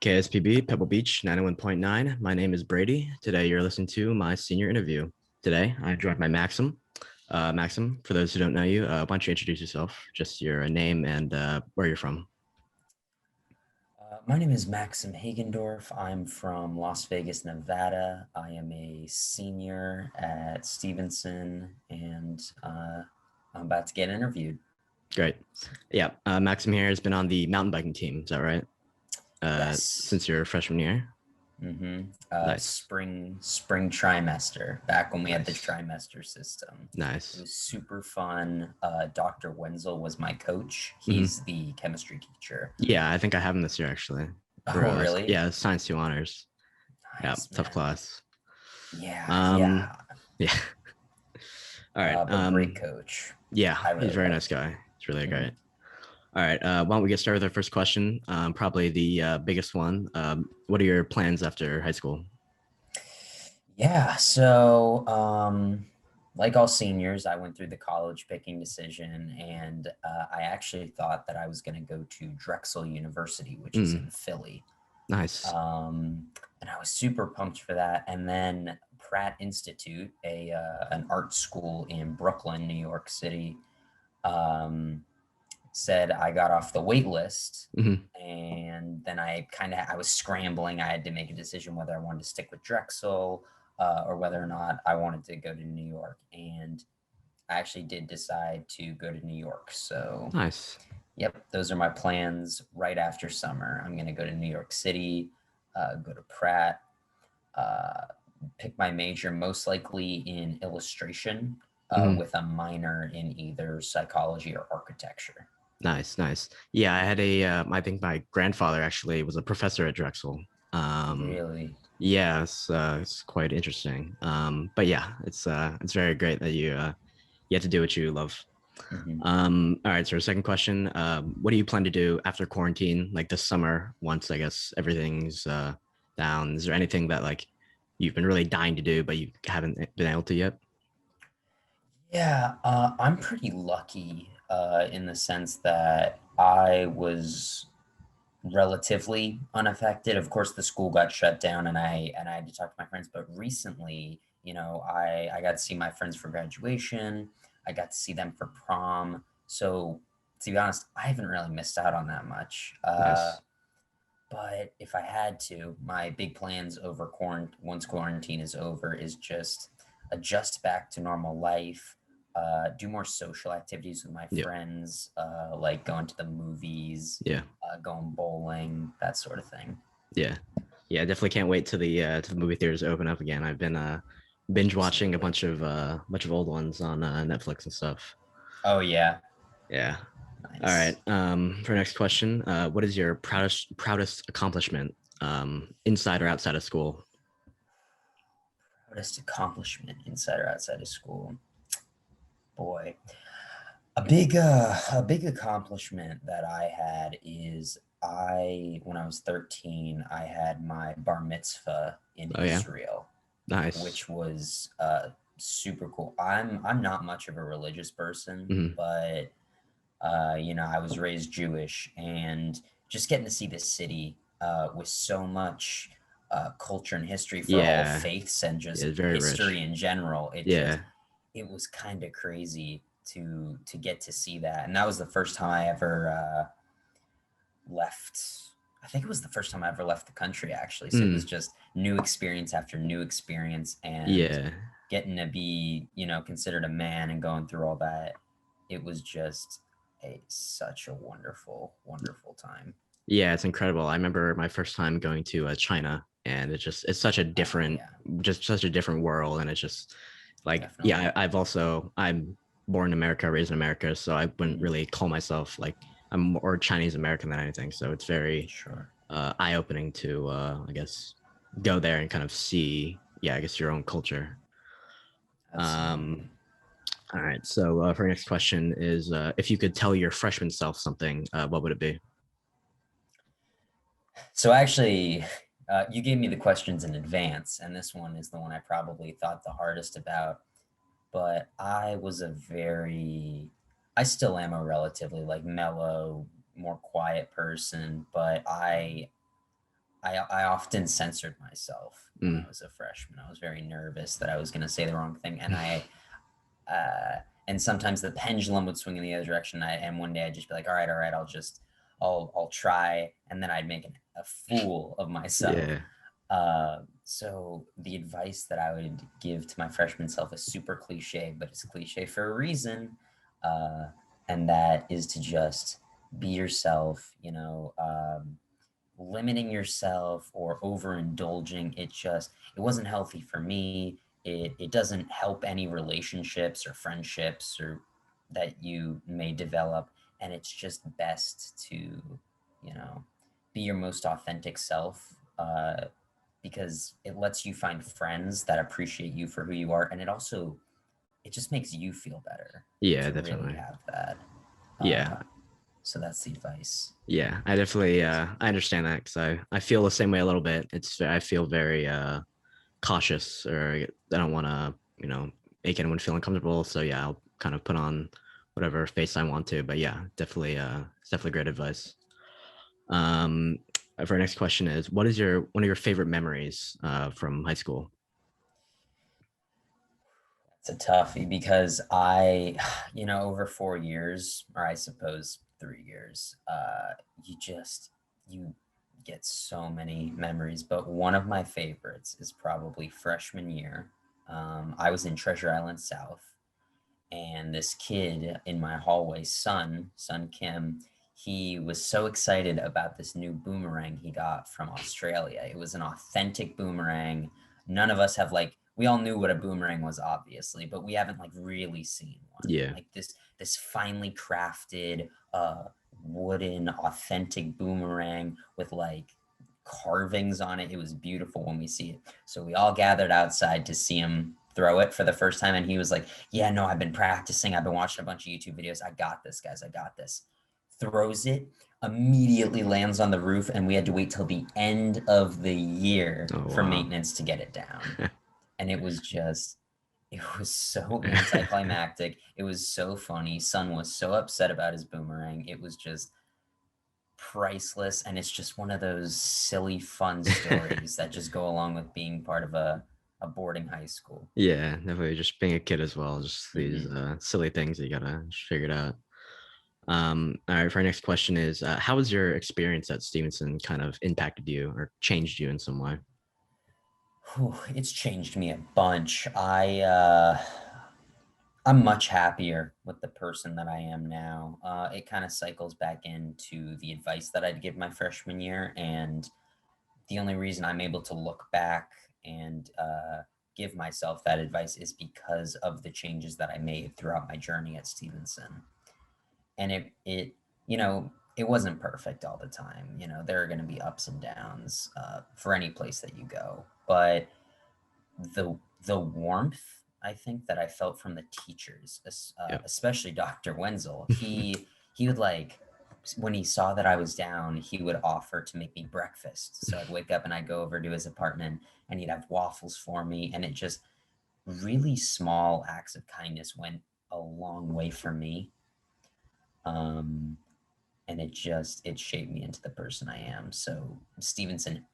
KSPB, Pebble Beach, 91.9. My name is Brady. Today, you're listening to my senior interview. Today, I joined by Maxim. Maxim, for those who don't know you, why don't you introduce yourself, just your name and where you're from? My name is Maxim Haggendorf. I'm from Las Vegas, Nevada. I am a senior at Stevenson, and I'm about to get interviewed. Great. Yeah, Maxim here has been on the mountain biking team. Is that right? Yes. Since your freshman year? Nice. Spring trimester, back when we had the Nice. trimester system. It Nice. was super fun. Dr. Wenzel was my coach. Hmm. He's the chemistry teacher. Yeah, I think I have him this year, actually. For, Oh, really? yeah, Science 2 honors. Yeah, Nice, tough man. class. Yeah, Um, yeah. yeah. All right. But great coach. Yeah, I he's a really very nice liked. guy. He's really Mhm. great. All right. Why don't we get started with our first question? Probably the biggest one. What are your plans after high school? Yeah, so like all seniors, I went through the college picking decision, and I actually thought that I was going to go to Drexel University, which is in Mm, Philly. nice. And I was super pumped for that. And then Pratt Institute, a an art school in Brooklyn, New York City, um, said I got off the wait list. Hmm. And then I was scrambling. I had to make a decision whether I wanted to stick with Drexel or whether or not I wanted to go to New York. And I actually did decide to go to New York. So, Nice. yep, those are my plans right after summer. I'm going to go to New York City, go to Pratt, uh, pick my major most likely in illustration Hmm. with a minor in either psychology or architecture. Nice. Nice. Yeah, I had I think my grandfather actually was a professor at Drexel. Um, Really? yeah, it's quite interesting. But yeah, it's very great that you get to do what you love. Mm-hmm. All right. So, second question: what do you plan to do after quarantine, like this summer? Once I guess everything's down, is there anything that like you've been really dying to do but you haven't been able to yet? Yeah, I'm pretty lucky in the sense that I was relatively unaffected. Of course, the school got shut down, and I had to talk to my friends. But recently, I got to see my friends for graduation. I got to see them for prom. So to be honest, I haven't really missed out on that much. Nice. But if I had to, my big plans once quarantine is over is just adjust back to normal life, do more social activities with my Yeah. friends, like going to the movies, Yeah. going bowling, that sort of thing. Yeah. Yeah. I definitely can't wait to the movie theaters open up again. I've been binge watching a Absolutely. bunch of old ones on Netflix and stuff. Oh yeah, Yeah. All right. nice. For next question, what is your proudest accomplishment, inside or outside of school? Proudest accomplishment inside or outside of school? Boy, a big accomplishment that I had is when I was 13, I had my bar mitzvah in Oh yeah, Israel, nice. which was super cool. I'm not much of a religious person, Hmm. but I was raised Jewish, and just getting to see this city with so much culture and history for all Yeah, faiths and yeah, just it's very history rich. in general, Yeah. it was kind of crazy to get to see that. And that was the first time I ever left. I think it was the first time I ever left the country, actually. So it was Mm, just new experience after new experience, and yeah. getting to be, considered a man and going through all that. It was just such a wonderful, wonderful time. Yeah, it's incredible. I remember my first time going to China, and it's such a Oh different, yeah, just such a different world, and it's just like, yeah, definitely. I'm born in America, raised in America, so I wouldn't Hmm. really call myself like I'm more Chinese American than anything. So it's very Sure. eye opening to, I guess, go there and kind of see, yeah, I guess your own culture. Um, Absolutely. all right. So for our next question is, if you could tell your freshman self something, what would it be? So actually, you gave me the questions in advance, and this one is the one I probably thought the hardest about. But I still am a relatively like mellow, more quiet person, but I often censored myself when I Mm. was a freshman. I was very nervous that I was going to say the wrong thing, and and sometimes the pendulum would swing in the other direction. And one day I'd just be like, all right, I'll try, and then I'd make a fool of myself. Yeah. So the advice that I would give to my freshman self is super cliche, but it's cliche for a reason, uh, and that is to just be yourself. Limiting yourself or overindulging, it wasn't healthy for me. It doesn't help any relationships or friendships or that you may develop, and it's just best to be your most authentic self, because it lets you find friends that appreciate you for who you are, and it just makes you feel better Yeah, to really definitely. have that. Yeah. uh, so that's the advice. Yeah, I definitely I understand that because I feel the same way a little bit. I feel very cautious, or I don't want to make anyone feel uncomfortable. So yeah, I'll kind of put on whatever face I want to. But yeah, definitely it's definitely great advice. Um, for our next question is, what is your one of your favorite memories from high school? It's a toughie because over 4 years, or I suppose 3 years, you get so many memories. But one of my favorites is probably freshman year. I was in Treasure Island South, and this kid in my hallway, son Kim, he was so excited about this new boomerang he got from Australia. It was an authentic boomerang. None of us have, like, we all knew what a boomerang was, obviously, but we haven't like really seen one. Yeah. Like this finely crafted wooden authentic boomerang with like carvings on it. It was beautiful when we see it. So we all gathered outside to see him throw it for the first time, and he was like, yeah, no, I've been practicing. I've been watching a bunch of YouTube videos. I got this, guys. I got this. Throws it, immediately lands on the roof, and we had to wait till the end of the year Oh for wow. maintenance to get it down. And it was so anticlimactic. It was so funny. Son was so upset about his boomerang. It was just priceless. And it's just one of those silly, fun stories that just go along with being part of a boarding high school. Yeah, definitely. Just being a kid as well. Just these Mm-hmm. silly things that you gotta just figure it out. All right. For our next question is, how has your experience at Stevenson kind of impacted you or changed you in some way? Whew, it's changed me a bunch. I'm much happier with the person that I am now. It kind of cycles back into the advice that I'd give my freshman year, and the only reason I'm able to look back and give myself that advice is because of the changes that I made throughout my journey at Stevenson. And it wasn't perfect all the time. There are going to be ups and downs for any place that you go, but the warmth, I think, that I felt from the teachers, Yep. especially Dr. Wenzel, he would, like, when he saw that I was down, he would offer to make me breakfast. So I'd wake up and I'd go over to his apartment, and he'd have waffles for me, and it just really small acts of kindness went a long way for me. Um, and it shaped me into the person I am. So Stevenson,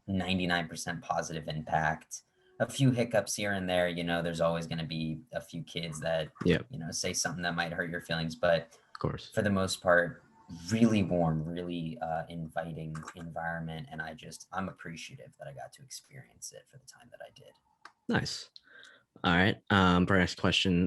99% positive impact. A few hiccups here and there, there's always going to be a few kids that, Yep. say something that might hurt your feelings, but Of course. for the most part, really warm, really inviting environment. And I'm appreciative that I got to experience it for the time that I did. Nice. All right. For our next question,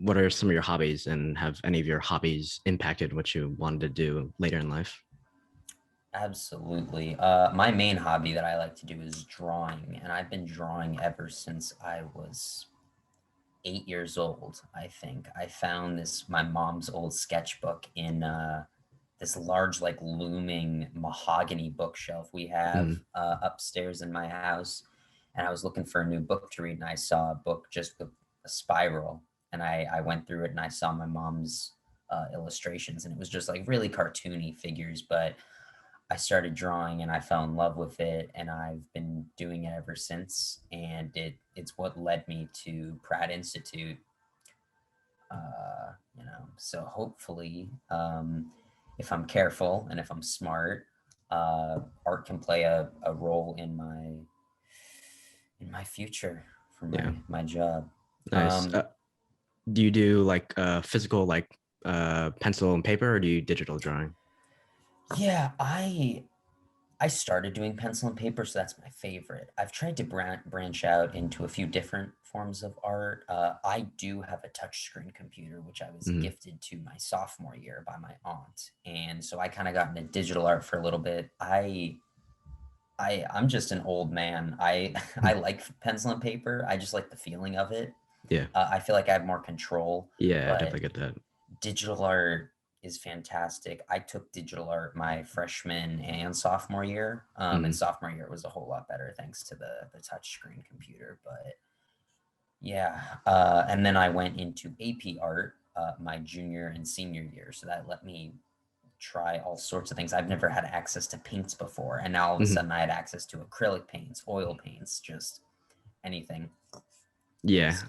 what are some of your hobbies, and have any of your hobbies impacted what you wanted to do later in life? Absolutely. My main hobby that I like to do is drawing, and I've been drawing ever since I was 8 years old. I think I found my mom's old sketchbook in this large, like, looming mahogany bookshelf we have Mm. upstairs in my house. And I was looking for a new book to read, and I saw a book just with a spiral. And I went through it, and I saw my mom's illustrations, and it was just like really cartoony figures. But I started drawing, and I fell in love with it, and I've been doing it ever since. And it's what led me to Pratt Institute. So hopefully, if I'm careful and if I'm smart, art can play a role in my future for Yeah. my job. Nice. Do you do like physical, like pencil and paper, or do you digital drawing? Yeah, I started doing pencil and paper, so that's my favorite. I've tried to branch out into a few different forms of art. I do have a touchscreen computer, which I was Hmm. gifted to my sophomore year by my aunt, and so I kind of got into digital art for a little bit. I'm just an old man. I like pencil and paper. I just like the feeling of it. Yeah. I feel like I have more control, Yeah, I but definitely get that. digital art is fantastic. I took digital art my freshman and sophomore year, and Hmm. sophomore year was a whole lot better thanks to the touchscreen computer. But yeah, and then I went into AP art my junior and senior year, so that let me try all sorts of things. I've never had access to paints before, and now all of a Hmm. sudden I had access to acrylic paints, oil paints, just anything. Yeah, So,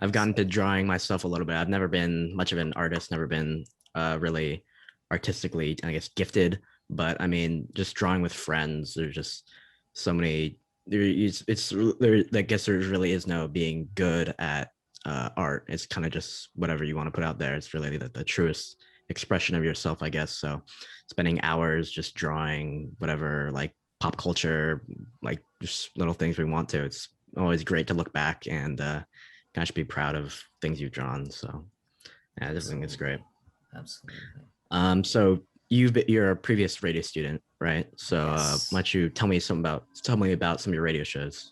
I've gotten to drawing myself a little bit. I've never been much of an artist, never been really artistically, I guess, gifted. But I mean, just drawing with friends, there's just so many. It's there. I guess there really is no being good at art. It's kind of just whatever you want to put out there. It's really the truest expression of yourself, I guess. So, spending hours just drawing whatever, like pop culture, like just little things we want to. It's always great to look back and kind of be proud of things you've drawn. So yeah, I just think it's great. absolutely, absolutely. So you're a previous radio student, right? So why Yes. don't you tell me about some of your radio shows?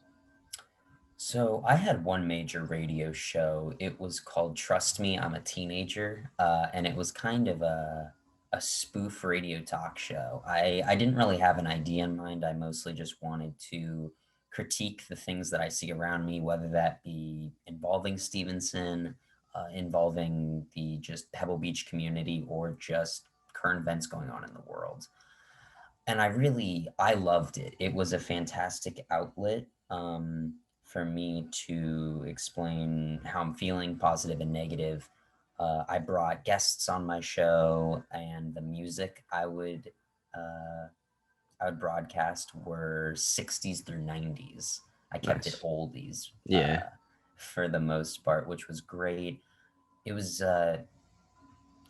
So I had one major radio show. It was called Trust Me, I'm a Teenager. And it was kind of a spoof radio talk show. I didn't really have an idea in mind. I mostly just wanted to critique the things that I see around me, whether that be involving Stevenson, involving the just Pebble Beach community, or just current events going on in the world. And I loved it. It was a fantastic outlet for me to explain how I'm feeling, positive and negative. I brought guests on my show, and the music uh, I would broadcast were 60s through 90s. I kept it Nice. oldies Yeah. for the most part, which was great. It was uh,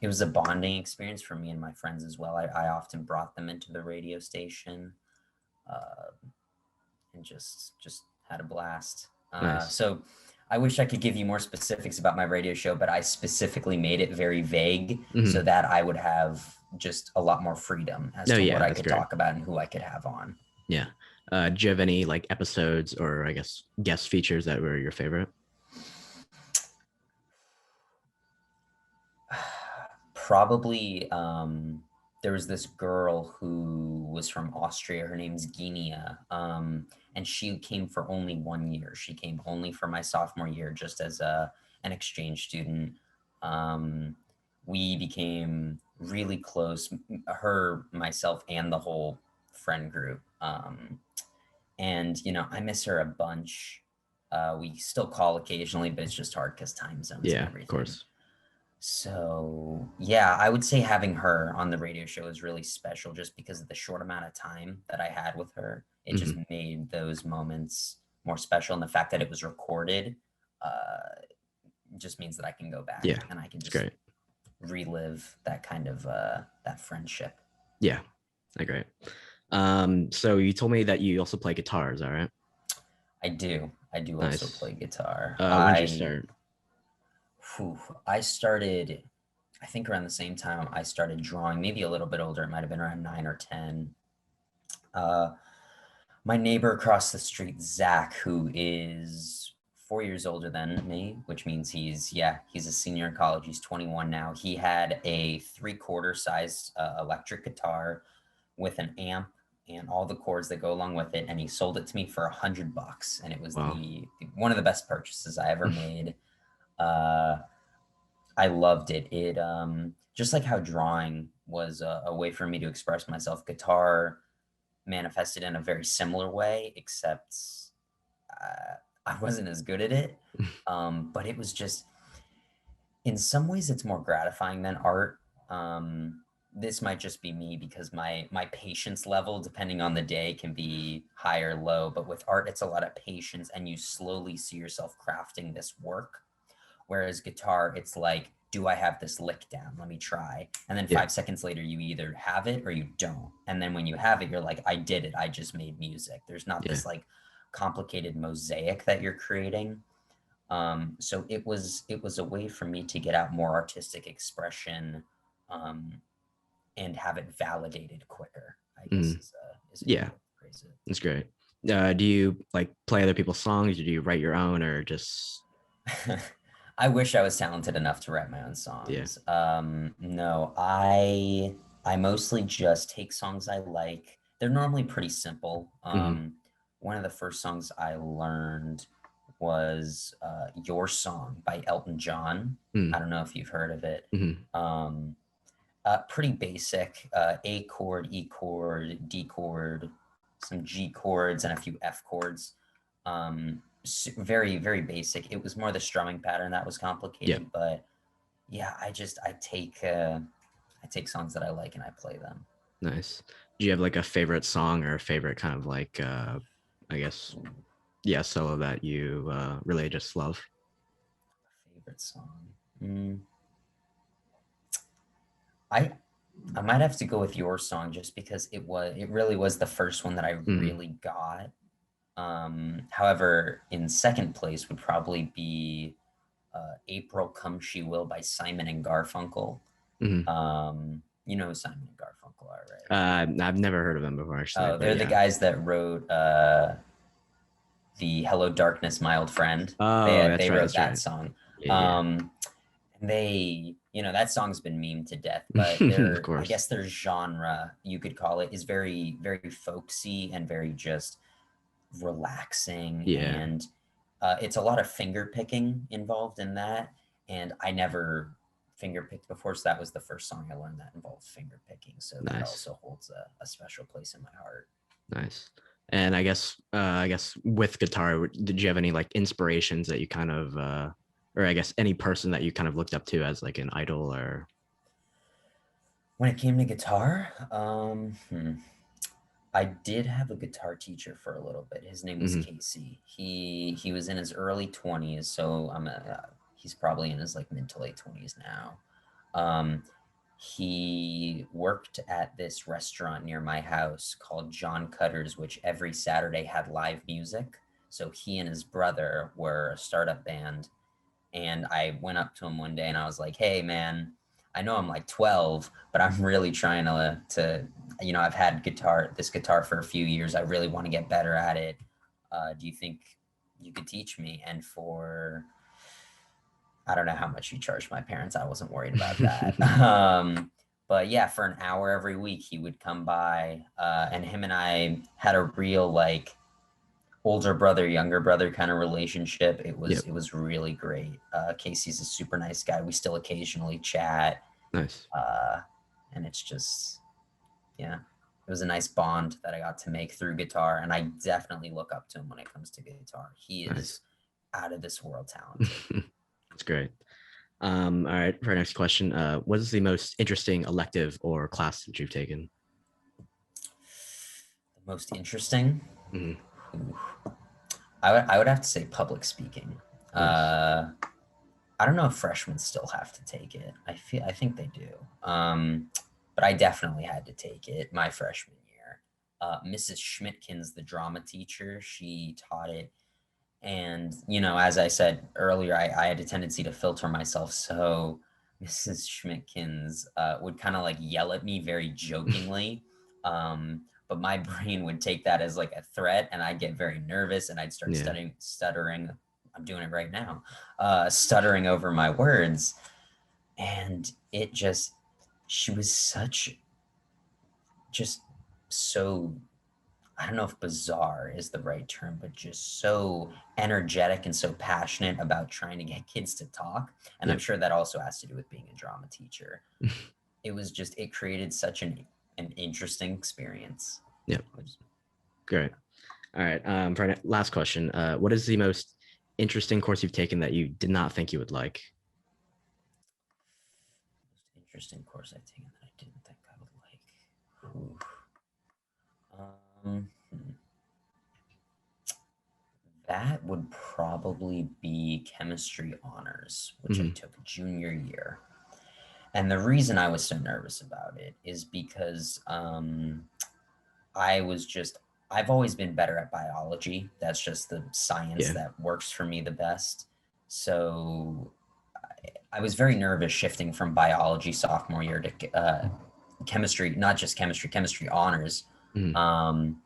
it was a bonding experience for me and my friends as well. I often brought them into the radio station, uh, and just had a blast. Nice. So I wish I could give you more specifics about my radio show, but I specifically made it very vague so Hmm. that I would have just a lot more freedom as No, to what yeah, I that's could great. talk about and who I could have on. Yeah. Do you have any like episodes or I guess guest features that were your favorite? Probably there was this girl who was from Austria. Her name's Ginia. And she came for only 1 year. She came only for my sophomore year just as an exchange student. Um, we became really close, her, myself, and the whole friend group. And, I miss her a bunch. We still call occasionally, but it's just hard because time zones and Yeah, of everything. course. So, yeah, I would say having her on the radio show is really special just because of the short amount of time that I had with her. It just Hmm. made those moments more special. And the fact that it was recorded just means that I can go back Yeah, and I can it's just great. relive that kind of that friendship. Yeah, I agree. So you told me that you also play guitar, is that right? I do. I do also Nice. play guitar. When did you start? Whew, I started, I think around the same time I started drawing, maybe a little bit older. It might have been around 9 or 10. Uh, my neighbor across the street, Zach, who is 4 years older than me, which means he's a senior in college. He's 21 now. He had a 3/4 size electric guitar with an amp and all the chords that go along with it, and he sold it to me for $100, and it was Wow. one of the best purchases I ever made. Uh, I loved it. It just like how drawing was a way for me to express myself. Guitar manifested in a very similar way, except uh, I wasn't as good at it. But it was just, in some ways, it's more gratifying than art. Um, this might just be me because my patience level, depending on the day, can be high or low. But with art, it's a lot of patience, and you slowly see yourself crafting this work. Whereas guitar, it's like, do I have this lick down? Let me try. And then Yeah. 5 seconds later, you either have it or you don't. And then when you have it, you're like, I did it. I just made music. There's not Yeah. this like complicated mosaic that you're creating. So it was a way for me to get out more artistic expression, um, and have it validated quicker, I guess Mm, is a good yeah. way to phrase That's great. Do you like play other people's songs, or do you write your own, or just it. I wish I was talented enough to write my own yeah? songs. No, I mostly just take songs I like. They're normally pretty simple. Hmm. One of the first songs I learned was "Your Song" by Elton John. I don't know if you've heard of it. Mm-hmm. Um, Pretty basic, A chord, E chord, D chord, some G chords, and a few F chords. Very, very basic. It was more the strumming pattern that was Yeah. complicated, but yeah, I take songs that I like and I play them. Nice. Do you have like a favorite song or a favorite kind of like I guess yeah, solo that you really just love? Favorite song. Mm, I I might have to go with Your Song just because it really was the first one that I Mm, really got. However, in second place would probably be April Come She Will by Simon and Garfunkel. mm. You know who Simon and Garfunkel are, right? I've never heard of them before, actually, Oh, but they're the yeah. guys that wrote the Hello Darkness, My Old Friend. Oh, They that's they right. wrote That's that right. song. Yeah, Um, and they, that song's been memed to death, but yeah. Of I course. guess their genre, you could call it, is very, very folksy and very just relaxing, Yeah. and it's a lot of finger picking involved in that, and I never finger picked before, so that was the first song I learned that involved finger picking, so that Nice. also holds a special place in my heart. Nice. And I guess with guitar, did you have any like inspirations that you kind of or I guess any person that you kind of looked up to as like an idol or When it came to guitar, I did have a guitar teacher for a little bit. His name was Mhm. Casey. He was in his early 20s, so he's probably in his like mid to late 20s now. Um, he worked at this restaurant near my house called John Cutter's, which every Saturday had live music. So he and his brother were a startup band, and I went up to him one day and I was like, "Hey, man, I know I'm like 12, but I'm really trying to I've had this guitar for a few years. I really want to get better at it. Do you think you could teach me?" And for I don't know how much he charged my parents. I wasn't worried about that. But yeah, for an hour every week, he would come by, and him and I had a real like older brother, younger brother kind of relationship. It was Yep. it was really great. Casey's a super nice guy. We still occasionally chat, Nice. uh, and it's just yeah, it was a nice bond that I got to make through guitar, and I definitely look up to him when it comes to guitar. He is Nice. out of this world talented. That's great. All right, for our next question, what is the most interesting elective or class that you've taken? The most interesting. Mhm. Ooh, I would have to say public speaking. Nice. Uh, I don't know if freshmen still have to take it. I think they do. But I definitely had to take it my freshman year. Mrs. Schmidtkin's the drama teacher. She taught it, and as I said earlier, I had a tendency to filter myself. So Mrs. Schmidtkin's would kind of like yell at me very jokingly. But my brain would take that as like a threat, and I'd get very nervous, and I'd start Yeah. stuttering. I'm doing it right now, stuttering over my words, and she was just so, I don't know if bizarre is the right term, but just so energetic and so passionate about trying to get kids to talk. And I'm Yep. sure that also has to do with being a drama teacher. It created such an interesting experience. Yep. Which, Great. All right. For our last question, what is the most interesting course you've taken that you did not think you would like? most interesting course I've taken that I didn't think probably be chemistry honors, which I Hmm. took junior year. And the reason I was so nervous about it is because I was just, I've always been better at biology. That's just the science Yeah. that works for me the best. So I was very nervous shifting from biology sophomore year to chemistry, not just chemistry, chemistry honors. Hmm. Um,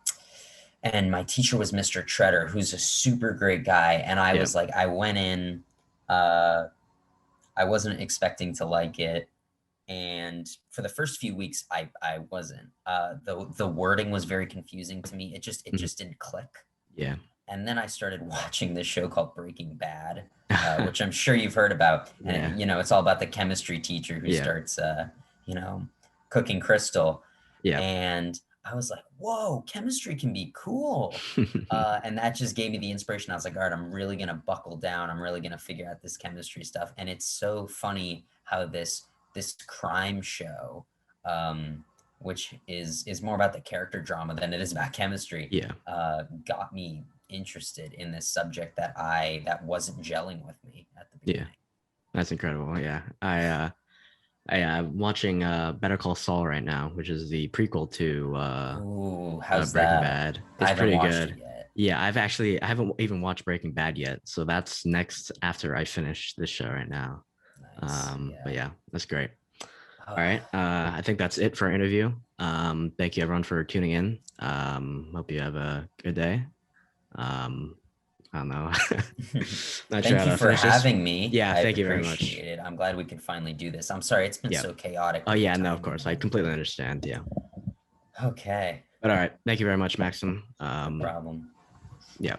and my teacher was Mr. Treader, who's a super great guy. And I Yeah. was like, I went in, uh, I wasn't expecting to like it. And for the first few weeks, I wasn't. The wording was very confusing to me. It Mhm. just didn't click. Yeah. And then I started watching this show called Breaking Bad, which I'm sure you've heard about. Yeah. And it's all about the chemistry teacher who Yeah. starts, you know, cooking crystal. Yeah. And I was like, whoa, chemistry can be cool. And that just gave me the inspiration. I was like, all right, I'm really going to buckle down. I'm really going to figure out this chemistry stuff. And it's so funny how this crime show, which is more about the character drama than it is about chemistry, Yeah. got me interested in this subject that wasn't gelling with me at the Yeah. beginning. That's incredible. Yeah. I'm watching Better Call Saul right now, which is the prequel to Ooh, how's Breaking that? Bad. I It's haven't pretty watched it good. yet. Yeah, I haven't even watched Breaking Bad yet, so that's next after I finish this show right now. Nice. But Yeah. yeah, that's great. All Oh, right. I think that's it for our interview. Thank you everyone for tuning in. Hope you have a good day. Um, I don't know. Not sure thank how you to for finish this. having me. Yeah, I thank you very much. appreciate it. I'm glad we could finally do this. I'm sorry it's been Yeah. so chaotic Oh with the yeah, no, of timing course. and I completely everything. understand. Yeah. Okay, But all right. Thank you very much, Maxim. no problem. Yeah.